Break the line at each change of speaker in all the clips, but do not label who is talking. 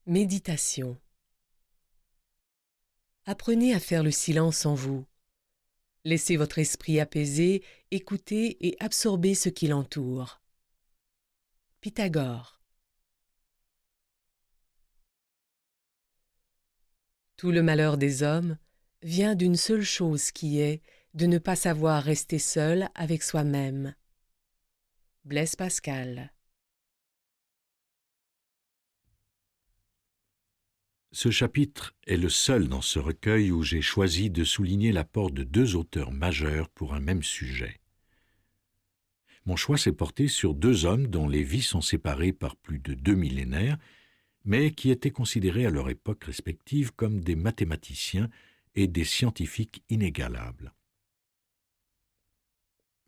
Méditation. Apprenez à faire le silence en vous. Laissez votre esprit apaisé, écouter et absorber ce qui l'entoure. Pythagore. Tout le malheur des hommes vient d'une seule chose qui est de ne pas savoir rester seul avec soi-même. Blaise Pascal.
Ce chapitre est le seul dans ce recueil où j'ai choisi de souligner l'apport de deux auteurs majeurs pour un même sujet. Mon choix s'est porté sur deux hommes dont les vies sont séparées par plus de 2 millénaires, mais qui étaient considérés à leur époque respective comme des mathématiciens et des scientifiques inégalables.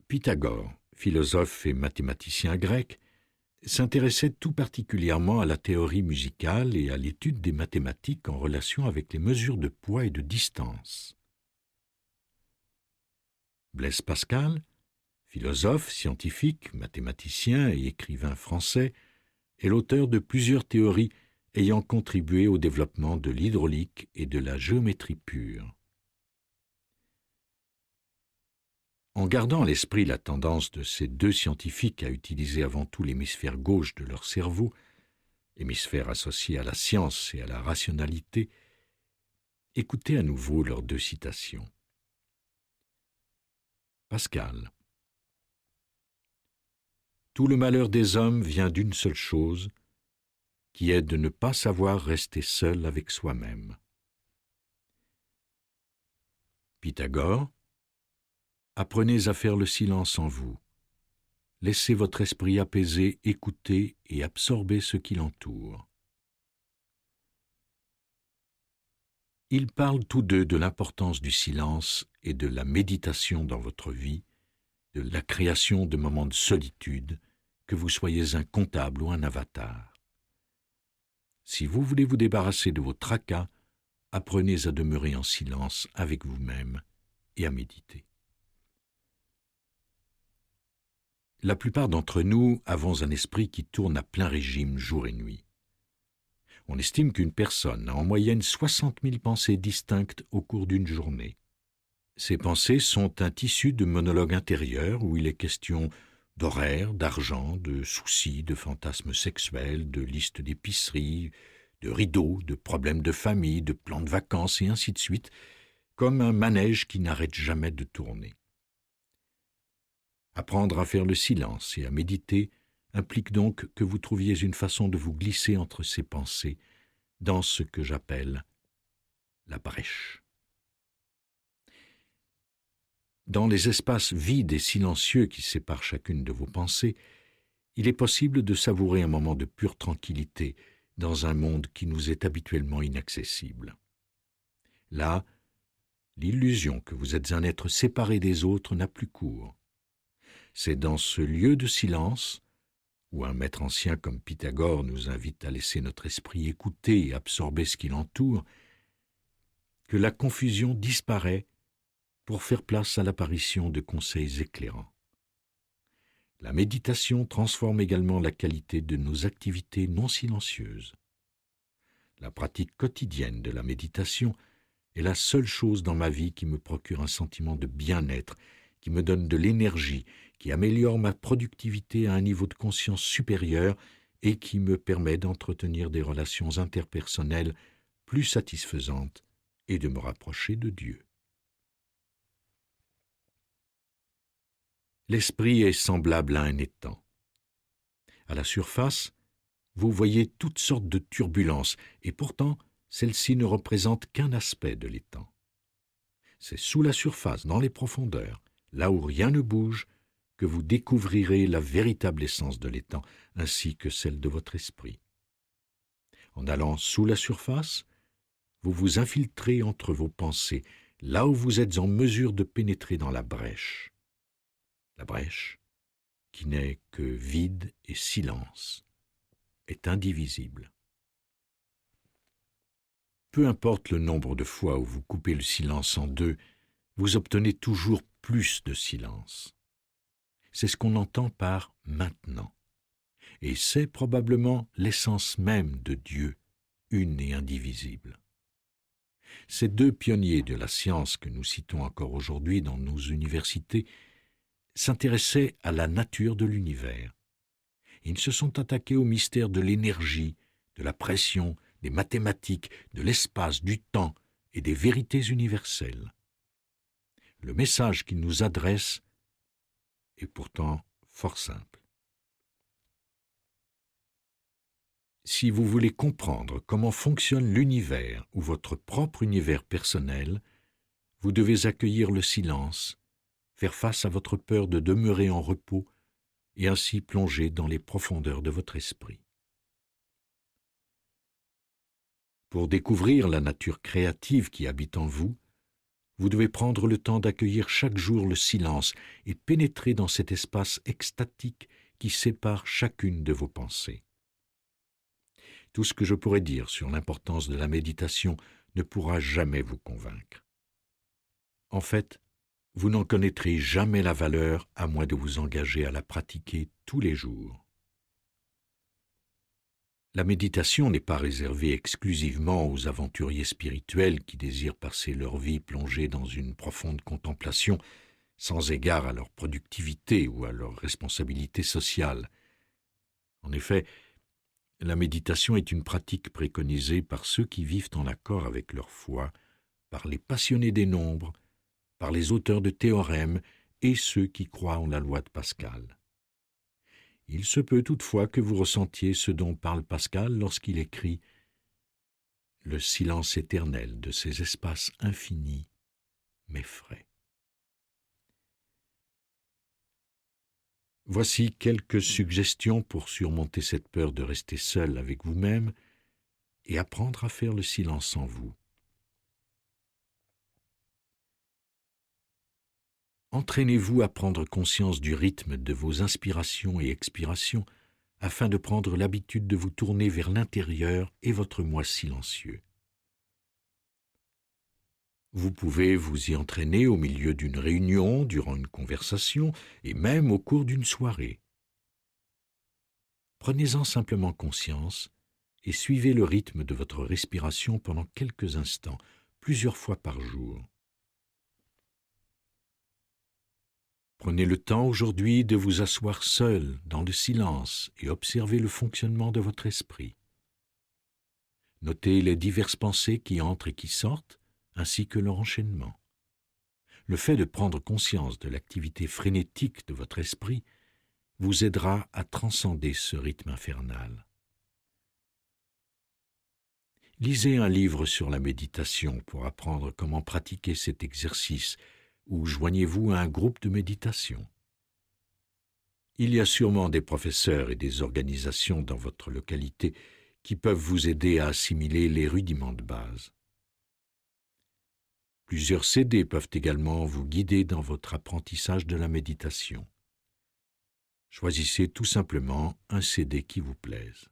Pythagore, philosophe et mathématicien grec, s'intéressait tout particulièrement à la théorie musicale et à l'étude des mathématiques en relation avec les mesures de poids et de distance. Blaise Pascal, philosophe, scientifique, mathématicien et écrivain français, est l'auteur de plusieurs théories ayant contribué au développement de l'hydraulique et de la géométrie pure. En gardant à l'esprit la tendance de ces deux scientifiques à utiliser avant tout l'hémisphère gauche de leur cerveau, hémisphère associé à la science et à la rationalité, écoutez à nouveau leurs deux citations. Pascal. Tout le malheur des hommes vient d'une seule chose, qui est de ne pas savoir rester seul avec soi-même. Pythagore. Apprenez à faire le silence en vous. Laissez votre esprit apaisé écouter et absorber ce qui l'entoure. Ils parlent tous deux de l'importance du silence et de la méditation dans votre vie, de la création de moments de solitude, que vous soyez un comptable ou un avatar. Si vous voulez vous débarrasser de vos tracas, apprenez à demeurer en silence avec vous-même et à méditer. La plupart d'entre nous avons un esprit qui tourne à plein régime jour et nuit. On estime qu'une personne a en moyenne 60 000 pensées distinctes au cours d'une journée. Ces pensées sont un tissu de monologues intérieurs où il est question d'horaires, d'argent, de soucis, de fantasmes sexuels, de listes d'épicerie, de rideaux, de problèmes de famille, de plans de vacances et ainsi de suite, comme un manège qui n'arrête jamais de tourner. Apprendre à faire le silence et à méditer implique donc que vous trouviez une façon de vous glisser entre ces pensées dans ce que j'appelle la brèche. Dans les espaces vides et silencieux qui séparent chacune de vos pensées, il est possible de savourer un moment de pure tranquillité dans un monde qui nous est habituellement inaccessible. Là, l'illusion que vous êtes un être séparé des autres n'a plus cours. C'est dans ce lieu de silence, où un maître ancien comme Pythagore nous invite à laisser notre esprit écouter et absorber ce qui l'entoure, que la confusion disparaît pour faire place à l'apparition de conseils éclairants. La méditation transforme également la qualité de nos activités non silencieuses. La pratique quotidienne de la méditation est la seule chose dans ma vie qui me procure un sentiment de bien-être, qui me donne de l'énergie, qui améliore ma productivité à un niveau de conscience supérieur et qui me permet d'entretenir des relations interpersonnelles plus satisfaisantes et de me rapprocher de Dieu. L'esprit est semblable à un étang. À la surface, vous voyez toutes sortes de turbulences, et pourtant, celles-ci ne représentent qu'un aspect de l'étang. C'est sous la surface, dans les profondeurs, là où rien ne bouge, que vous découvrirez la véritable essence de l'étang, ainsi que celle de votre esprit. En allant sous la surface, vous vous infiltrez entre vos pensées, là où vous êtes en mesure de pénétrer dans la brèche. La brèche, qui n'est que vide et silence, est indivisible. Peu importe le nombre de fois où vous coupez le silence en deux, vous obtenez toujours plus de silence. C'est ce qu'on entend par « maintenant ». Et c'est probablement l'essence même de Dieu une et indivisible. Ces deux pionniers de la science que nous citons encore aujourd'hui dans nos universités s'intéressaient à la nature de l'univers. Ils se sont attaqués au mystère de l'énergie, de la pression, des mathématiques, de l'espace, du temps et des vérités universelles. Le message qu'ils nous adressent est pourtant fort simple. Si vous voulez comprendre comment fonctionne l'univers ou votre propre univers personnel, vous devez accueillir le silence, faire face à votre peur de demeurer en repos et ainsi plonger dans les profondeurs de votre esprit. Pour découvrir la nature créative qui habite en vous, vous devez prendre le temps d'accueillir chaque jour le silence et pénétrer dans cet espace extatique qui sépare chacune de vos pensées. Tout ce que je pourrais dire sur l'importance de la méditation ne pourra jamais vous convaincre. En fait, vous n'en connaîtrez jamais la valeur à moins de vous engager à la pratiquer tous les jours. La méditation n'est pas réservée exclusivement aux aventuriers spirituels qui désirent passer leur vie plongée dans une profonde contemplation sans égard à leur productivité ou à leur responsabilité sociale. En effet, la méditation est une pratique préconisée par ceux qui vivent en accord avec leur foi, par les passionnés des nombres, par les auteurs de théorèmes et ceux qui croient en la loi de Pascal. Il se peut toutefois que vous ressentiez ce dont parle Pascal lorsqu'il écrit « Le silence éternel de ces espaces infinis m'effraie ». Voici quelques suggestions pour surmonter cette peur de rester seul avec vous-même et apprendre à faire le silence en vous. Entraînez-vous à prendre conscience du rythme de vos inspirations et expirations afin de prendre l'habitude de vous tourner vers l'intérieur et votre moi silencieux. Vous pouvez vous y entraîner au milieu d'une réunion, durant une conversation et même au cours d'une soirée. Prenez-en simplement conscience et suivez le rythme de votre respiration pendant quelques instants, plusieurs fois par jour. Prenez le temps aujourd'hui de vous asseoir seul dans le silence et observez le fonctionnement de votre esprit. Notez les diverses pensées qui entrent et qui sortent, ainsi que leur enchaînement. Le fait de prendre conscience de l'activité frénétique de votre esprit vous aidera à transcender ce rythme infernal. Lisez un livre sur la méditation pour apprendre comment pratiquer cet exercice ou joignez-vous à un groupe de méditation. Il y a sûrement des professeurs et des organisations dans votre localité qui peuvent vous aider à assimiler les rudiments de base. Plusieurs CD peuvent également vous guider dans votre apprentissage de la méditation. Choisissez tout simplement un CD qui vous plaise.